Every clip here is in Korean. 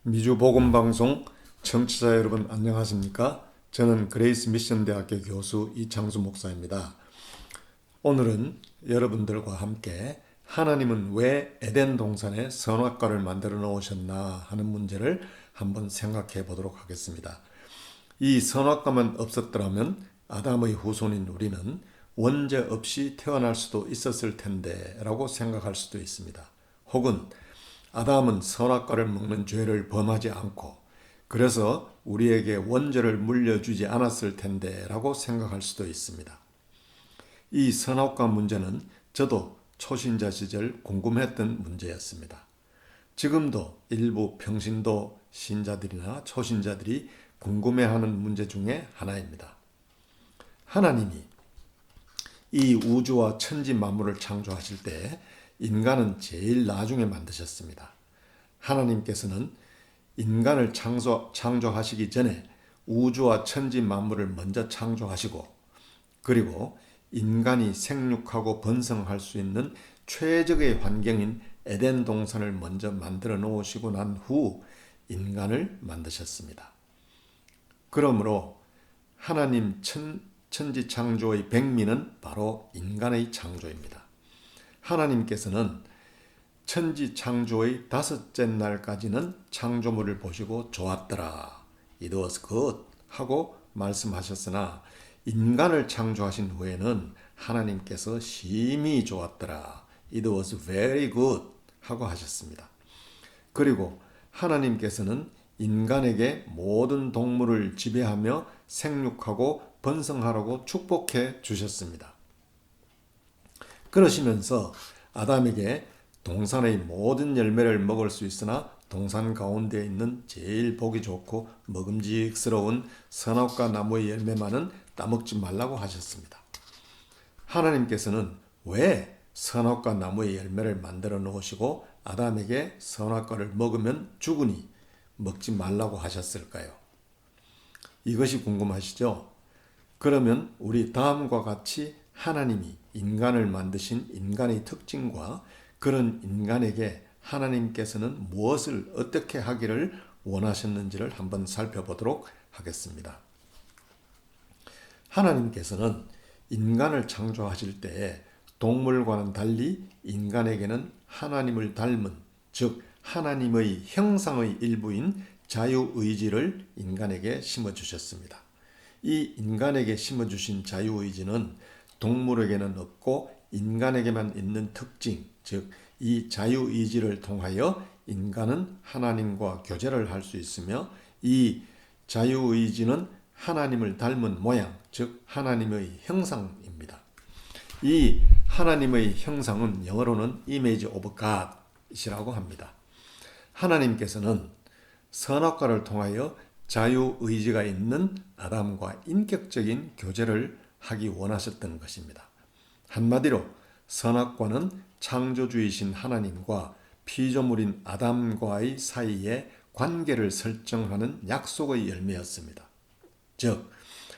미주복음방송 청취자 여러분 안녕하십니까? 저는 그레이스 미션 대학교 교수 이창수 목사입니다. 오늘은 여러분들과 함께 하나님은 왜 에덴 동산에 선악과를 만들어 놓으셨나 하는 문제를 한번 생각해 보도록 하겠습니다. 이 선악과만 없었더라면 아담의 후손인 우리는 원죄 없이 태어날 수도 있었을 텐데 라고 생각할 수도 있습니다. 혹은 아담은 선악과를 먹는 죄를 범하지 않고 그래서 우리에게 원죄를 물려주지 않았을 텐데 라고 생각할 수도 있습니다. 이 선악과 문제는 저도 초신자 시절 궁금했던 문제였습니다. 지금도 일부 평신도 신자들이나 초신자들이 궁금해하는 문제 중에 하나입니다. 하나님이 이 우주와 천지 만물을 창조하실 때 인간은 제일 나중에 만드셨습니다. 하나님께서는 인간을 창조하시기 전에 우주와 천지 만물을 먼저 창조하시고 그리고 인간이 생육하고 번성할 수 있는 최적의 환경인 에덴 동산을 먼저 만들어 놓으시고 난 후 인간을 만드셨습니다. 그러므로 하나님 천지 창조의 백미는 바로 인간의 창조입니다. 하나님께서는 천지 창조의 다섯째 날까지는 창조물을 보시고 좋았더라. It was good 하고 말씀하셨으나 인간을 창조하신 후에는 하나님께서 심히 좋았더라. It was very good 하고 하셨습니다. 그리고 하나님께서는 인간에게 모든 동물을 지배하며 생육하고 번성하라고 축복해 주셨습니다. 그러시면서 아담에게 동산의 모든 열매를 먹을 수 있으나 동산 가운데 있는 제일 보기 좋고 먹음직스러운 선악과 나무의 열매만은 따먹지 말라고 하셨습니다. 하나님께서는 왜 선악과 나무의 열매를 만들어 놓으시고 아담에게 선악과를 먹으면 죽으니 먹지 말라고 하셨을까요? 이것이 궁금하시죠? 그러면 우리 다음과 같이 하나님이 인간을 만드신 인간의 특징과 그런 인간에게 하나님께서는 무엇을 어떻게 하기를 원하셨는지를 한번 살펴보도록 하겠습니다. 하나님께서는 인간을 창조하실 때 동물과는 달리 인간에게는 하나님을 닮은 즉 하나님의 형상의 일부인 자유의지를 인간에게 심어주셨습니다. 이 인간에게 심어주신 자유의지는 동물에게는 없고 인간에게만 있는 특징, 즉 이 자유의지를 통하여 인간은 하나님과 교제를 할 수 있으며 이 자유의지는 하나님을 닮은 모양, 즉 하나님의 형상입니다. 이 하나님의 형상은 영어로는 image of God이라고 합니다. 하나님께서는 선악과를 통하여 자유의지가 있는 아담과 인격적인 교제를 하기 원하셨던 것입니다. 한마디로 선악과는 창조주이신 하나님과 피조물인 아담과의 사이에 관계를 설정하는 약속의 열매였습니다. 즉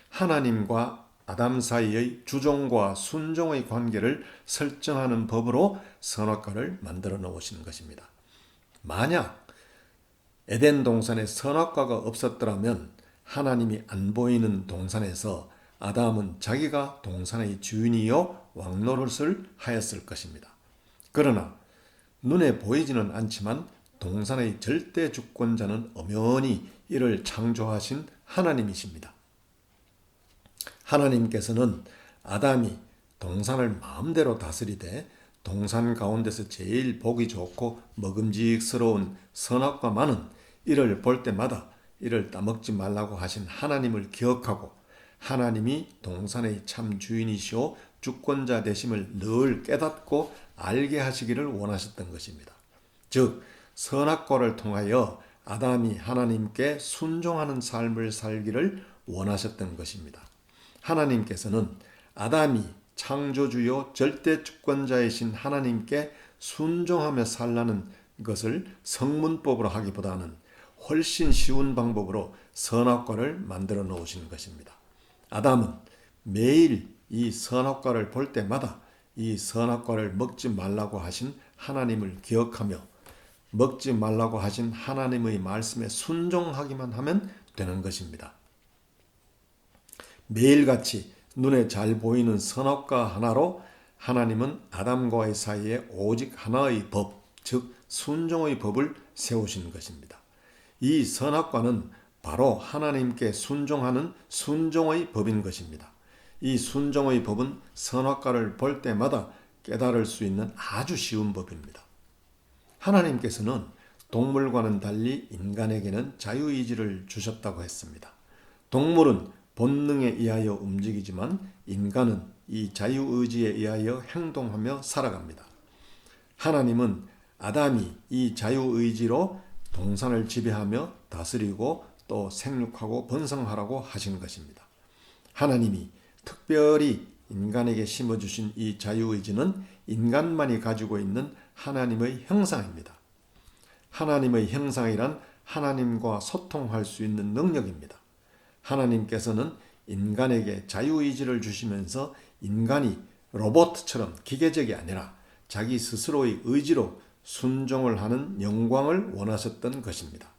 하나님과 아담 사이의 주종과 순종의 관계를 설정하는 법으로 선악과를 만들어 놓으신 것입니다. 만약 에덴 동산에 선악과가 없었더라면 하나님이 안 보이는 동산에서 아담은 자기가 동산의 주인이요 왕노릇을 하였을 것입니다. 그러나 눈에 보이지는 않지만 동산의 절대 주권자는 엄연히 이를 창조하신 하나님이십니다. 하나님께서는 아담이 동산을 마음대로 다스리되 동산 가운데서 제일 보기 좋고 먹음직스러운 선악과만은 이를 볼 때마다 이를 따먹지 말라고 하신 하나님을 기억하고 하나님이 동산의 참 주인이시오 주권자 되심을 늘 깨닫고 알게 하시기를 원하셨던 것입니다. 즉 선악과를 통하여 아담이 하나님께 순종하는 삶을 살기를 원하셨던 것입니다. 하나님께서는 아담이 창조주요 절대 주권자이신 하나님께 순종하며 살라는 것을 성문법으로 하기보다는 훨씬 쉬운 방법으로 선악과를 만들어 놓으신 것입니다. 아담은 매일 이 선악과를 볼 때마다 이 선악과를 먹지 말라고 하신 하나님을 기억하며 먹지 말라고 하신 하나님의 말씀에 순종하기만 하면 되는 것입니다. 매일같이 눈에 잘 보이는 선악과 하나로 하나님은 아담과의 사이에 오직 하나의 법, 즉 순종의 법을 세우신 것입니다. 이 선악과는 바로 하나님께 순종하는 순종의 법인 것입니다. 이 순종의 법은 선악과를 볼 때마다 깨달을 수 있는 아주 쉬운 법입니다. 하나님께서는 동물과는 달리 인간에게는 자유의지를 주셨다고 했습니다. 동물은 본능에 의하여 움직이지만 인간은 이 자유의지에 의하여 행동하며 살아갑니다. 하나님은 아담이 이 자유의지로 동산을 지배하며 다스리고 또 생육하고 번성하라고 하신 것입니다. 하나님이 특별히 인간에게 심어주신 이 자유의지는 인간만이 가지고 있는 하나님의 형상입니다. 하나님의 형상이란 하나님과 소통할 수 있는 능력입니다. 하나님께서는 인간에게 자유의지를 주시면서 인간이 로봇처럼 기계적이 아니라 자기 스스로의 의지로 순종을 하는 영광을 원하셨던 것입니다.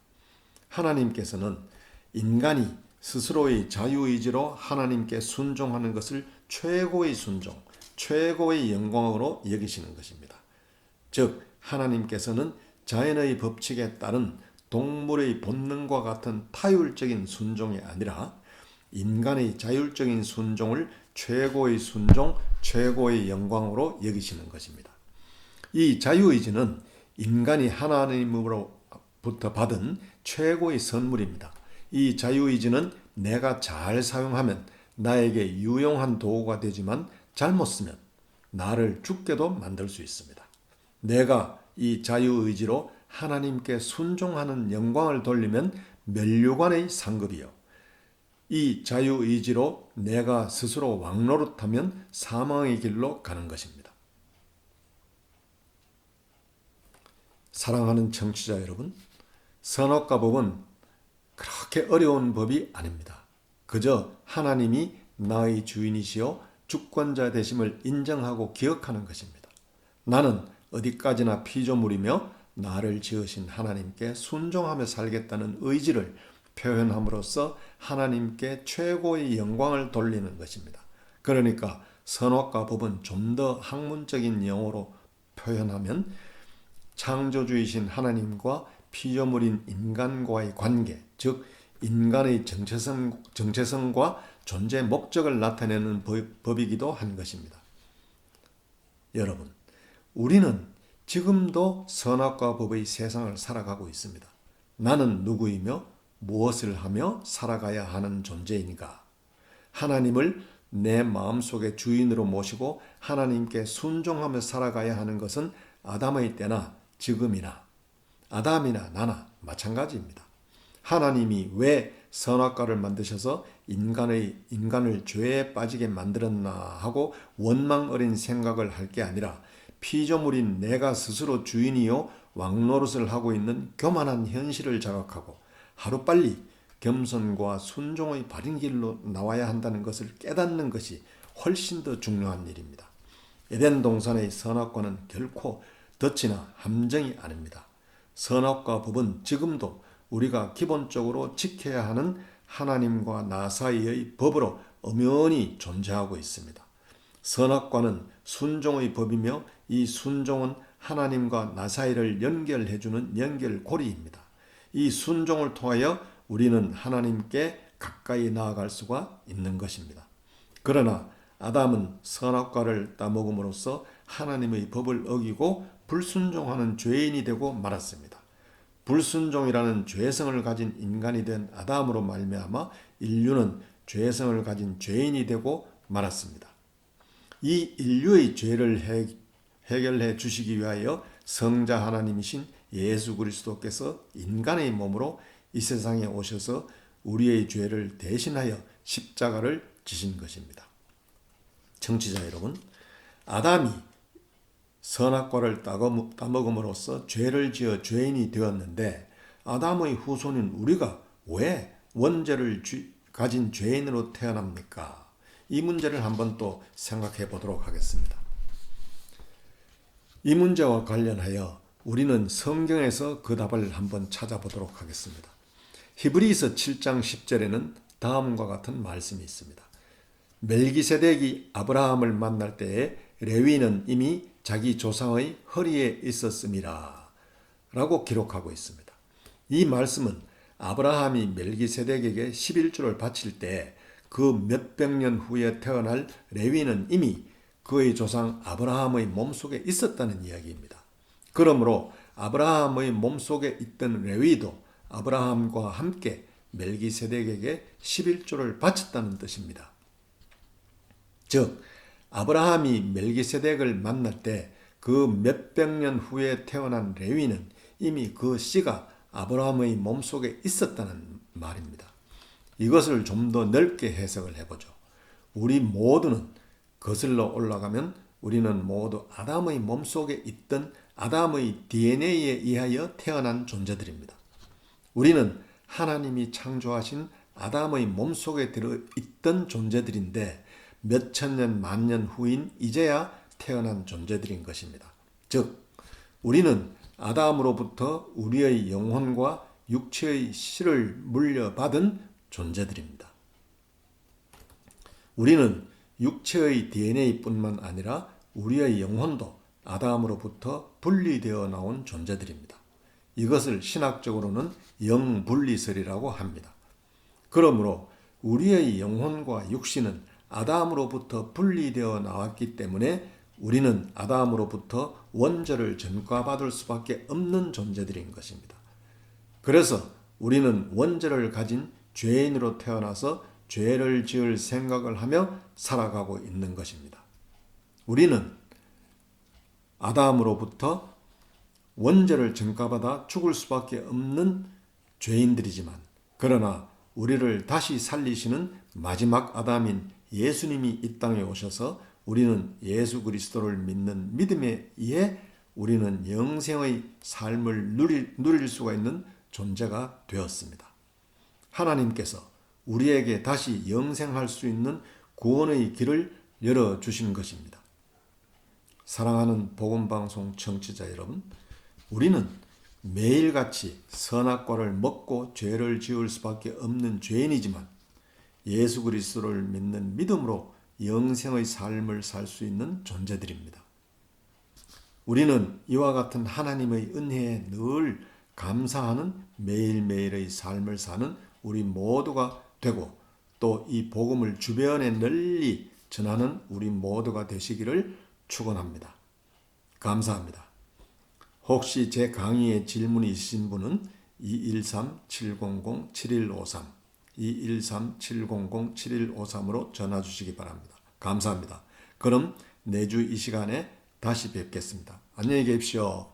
하나님께서는 인간이 스스로의 자유의지로 하나님께 순종하는 것을 최고의 순종, 최고의 영광으로 여기시는 것입니다. 즉 하나님께서는 자연의 법칙에 따른 동물의 본능과 같은 타율적인 순종이 아니라 인간의 자율적인 순종을 최고의 순종, 최고의 영광으로 여기시는 것입니다. 이 자유의지는 인간이 하나님으로부터 받은 최고의 선물입니다. 이 자유의지는 내가 잘 사용하면 나에게 유용한 도구가 되지만 잘못 쓰면 나를 죽게도 만들 수 있습니다. 내가 이 자유의지로 하나님께 순종하는 영광을 돌리면 면류관의 상급이요. 이 자유의지로 내가 스스로 왕노릇하면 사망의 길로 가는 것입니다. 사랑하는 청취자 여러분, 선악과 법은 그렇게 어려운 법이 아닙니다. 그저 하나님이 나의 주인이시요 주권자 되심을 인정하고 기억하는 것입니다. 나는 어디까지나 피조물이며 나를 지으신 하나님께 순종하며 살겠다는 의지를 표현함으로써 하나님께 최고의 영광을 돌리는 것입니다. 그러니까 선악과 법은 좀 더 학문적인 용어로 표현하면 창조주이신 하나님과 피조물인 인간과의 관계, 즉 인간의 정체성과 존재 목적을 나타내는 법이기도 한 것입니다. 여러분, 우리는 지금도 선악과 법의 세상을 살아가고 있습니다. 나는 누구이며 무엇을 하며 살아가야 하는 존재인가? 하나님을 내 마음속의 주인으로 모시고 하나님께 순종하며 살아가야 하는 것은 아담의 때나 지금이나 아담이나 나나 마찬가지입니다. 하나님이 왜 선악과를 만드셔서 인간을 죄에 빠지게 만들었나 하고 원망 어린 생각을 할 게 아니라 피조물인 내가 스스로 주인이요 왕노릇을 하고 있는 교만한 현실을 자각하고 하루빨리 겸손과 순종의 바른 길로 나와야 한다는 것을 깨닫는 것이 훨씬 더 중요한 일입니다. 에덴 동산의 선악과는 결코 덫이나 함정이 아닙니다. 선악과 법은 지금도 우리가 기본적으로 지켜야 하는 하나님과 나 사이의 법으로 엄연히 존재하고 있습니다. 선악과는 순종의 법이며 이 순종은 하나님과 나 사이를 연결해주는 연결고리입니다. 이 순종을 통하여 우리는 하나님께 가까이 나아갈 수가 있는 것입니다. 그러나 아담은 선악과를 따먹음으로써 하나님의 법을 어기고 불순종하는 죄인이 되고 말았습니다. 불순종이라는 죄성을 가진 인간이 된 아담으로 말미암아 인류는 죄성을 가진 죄인이 되고 말았습니다. 이 인류의 죄를 해결해 주시기 위하여 성자 하나님이신 예수 그리스도께서 인간의 몸으로 이 세상에 오셔서 우리의 죄를 대신하여 십자가를 지신 것입니다. 청취자 여러분, 아담이 선악과를 따먹음으로써 죄를 지어 죄인이 되었는데 아담의 후손인 우리가 왜 원죄를 가진 죄인으로 태어납니까? 이 문제를 한번 또 생각해 보도록 하겠습니다. 이 문제와 관련하여 우리는 성경에서 그 답을 한번 찾아보도록 하겠습니다. 히브리서 7장 10절에는 다음과 같은 말씀이 있습니다. 멜기세덱이 아브라함을 만날 때에 레위는 이미 자기 조상의 허리에 있었음이라 라고 기록하고 있습니다. 이 말씀은 아브라함이 멜기세덱에게 11조를 바칠 때 그 몇백 년 후에 태어날 레위는 이미 그의 조상 아브라함의 몸속에 있었다는 이야기입니다. 그러므로 아브라함의 몸속에 있던 레위도 아브라함과 함께 멜기세덱에게 11조를 바쳤다는 뜻입니다. 즉 아브라함이 멜기세덱을 만날 때 그 몇백 년 후에 태어난 레위는 이미 그 씨가 아브라함의 몸속에 있었다는 말입니다. 이것을 좀 더 넓게 해석을 해보죠. 우리 모두는 거슬러 올라가면 우리는 모두 아담의 몸속에 있던 아담의 DNA에 의하여 태어난 존재들입니다. 우리는 하나님이 창조하신 아담의 몸속에 들어있던 존재들인데 몇천 년, 만년 후인 이제야 태어난 존재들인 것입니다. 즉, 우리는 아담으로부터 우리의 영혼과 육체의 씨를 물려받은 존재들입니다. 우리는 육체의 DNA뿐만 아니라 우리의 영혼도 아담으로부터 분리되어 나온 존재들입니다. 이것을 신학적으로는 영분리설이라고 합니다. 그러므로 우리의 영혼과 육신은 아담으로부터 분리되어 나왔기 때문에 우리는 아담으로부터 원죄를 전가받을 수밖에 없는 존재들인 것입니다. 그래서 우리는 원죄를 가진 죄인으로 태어나서 죄를 지을 생각을 하며 살아가고 있는 것입니다. 우리는 아담으로부터 원죄를 전가받아 죽을 수밖에 없는 죄인들이지만 그러나 우리를 다시 살리시는 마지막 아담인 예수님이 이 땅에 오셔서 우리는 예수 그리스도를 믿는 믿음에 의해 우리는 영생의 삶을 누릴 수가 있는 존재가 되었습니다. 하나님께서 우리에게 다시 영생할 수 있는 구원의 길을 열어주신 것입니다. 사랑하는 복음방송 청취자 여러분, 우리는 매일같이 선악과를 먹고 죄를 지을 수밖에 없는 죄인이지만 예수 그리스도를 믿는 믿음으로 영생의 삶을 살 수 있는 존재들입니다. 우리는 이와 같은 하나님의 은혜에 늘 감사하는 매일매일의 삶을 사는 우리 모두가 되고 또 이 복음을 주변에 널리 전하는 우리 모두가 되시기를 축원합니다. 감사합니다. 혹시 제 강의에 질문이 있으신 분은 213-700-7153 213-700-7153으로 전화 주시기 바랍니다. 감사합니다. 그럼 내주 이 시간에 다시 뵙겠습니다. 안녕히 계십시오.